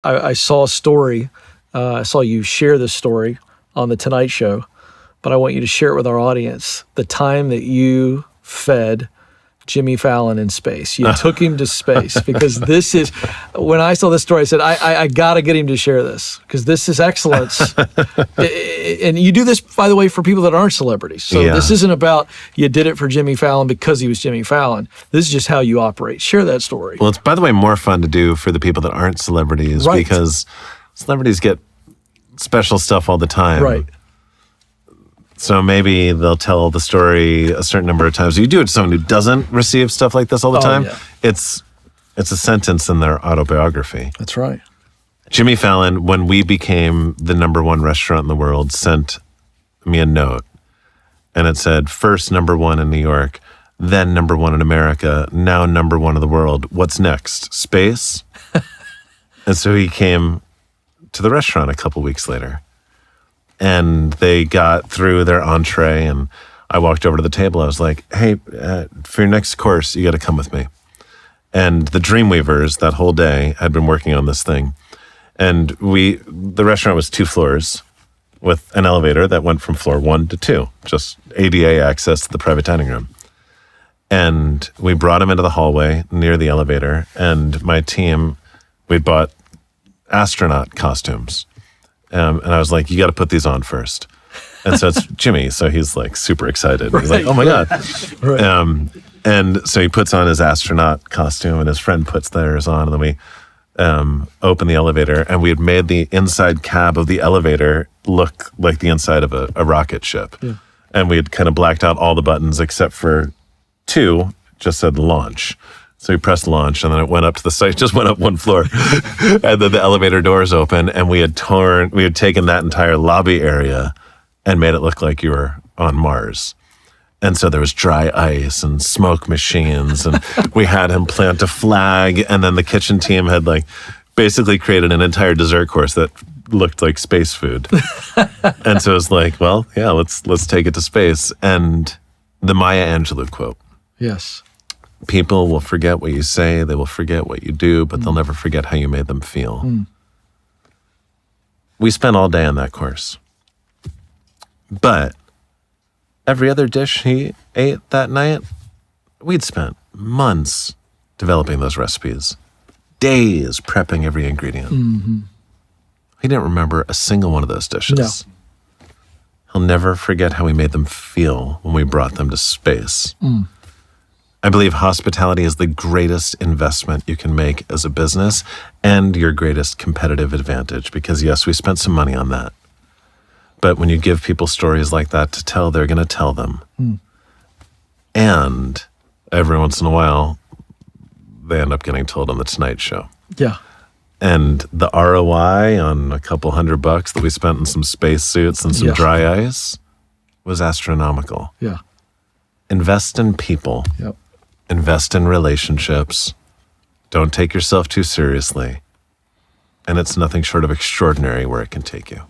I saw a story. I saw you share this story on The Tonight Show, but I want you to share it with our audience. The time that you fed Jimmy Fallon in space. You took him to space, because this is, when I saw this story, I said, I got to get him to share this, because this is excellence. And you do this, by the way, for people that aren't celebrities. So this isn't about you did it for Jimmy Fallon because he was Jimmy Fallon. This is just how you operate. Share that story. Well, it's, by the way, more fun to do for the people that aren't celebrities, because celebrities get special stuff all the time. Right. So maybe they'll tell the story a certain number of times. You do it to someone who doesn't receive stuff like this all the time. Yeah. It's a sentence in their autobiography. That's right. Jimmy Fallon, when we became the #1 restaurant in the world, sent me a note. And it said, first #1 in New York, then #1 in America, now #1 in the world. What's next? Space? And so he came to the restaurant a couple weeks later. And they got through their entree, and I walked over to the table. I was like, hey, for your next course, you got to come with me. And the Dreamweavers that whole day had been working on this thing. And the restaurant was 2 floors with an elevator that went from floor 1 to 2, just ADA access to the private dining room. And we brought him into the hallway near the elevator, and my team, we'd bought astronaut costumes. And I was like, you got to put these on first. And so it's Jimmy. So he's like super excited. He's like, oh my God. Right. And so he puts on his astronaut costume, and his friend puts theirs on. And then we open the elevator, and we had made the inside cab of the elevator look like the inside of a rocket ship. Yeah. And we had kind of blacked out all the buttons except for 2, just said launch. So we pressed launch, and then it went up to the site, just went up 1 floor. And then the elevator doors open, and we had taken that entire lobby area and made it look like you were on Mars. And so there was dry ice and smoke machines, and we had him plant a flag, and then the kitchen team had like basically created an entire dessert course that looked like space food. And so it was like, well, yeah, let's take it to space. And the Maya Angelou quote. Yes. People will forget what you say, they will forget what you do, but they'll never forget how you made them feel. We spent all day on that course. But every other dish he ate that night, we'd spent months developing those recipes, days prepping every ingredient. Mm-hmm. He didn't remember a single one of those dishes. No. He'll never forget how we made them feel when we brought them to space. I believe hospitality is the greatest investment you can make as a business and your greatest competitive advantage, because yes, we spent some money on that. But when you give people stories like that to tell, they're going to tell them. And every once in a while, they end up getting told on The Tonight Show. Yeah. And the ROI on a couple $100 that we spent in some space suits and some dry ice was astronomical. Yeah. Invest in people. Yep. Invest in relationships. Don't take yourself too seriously. And it's nothing short of extraordinary where it can take you.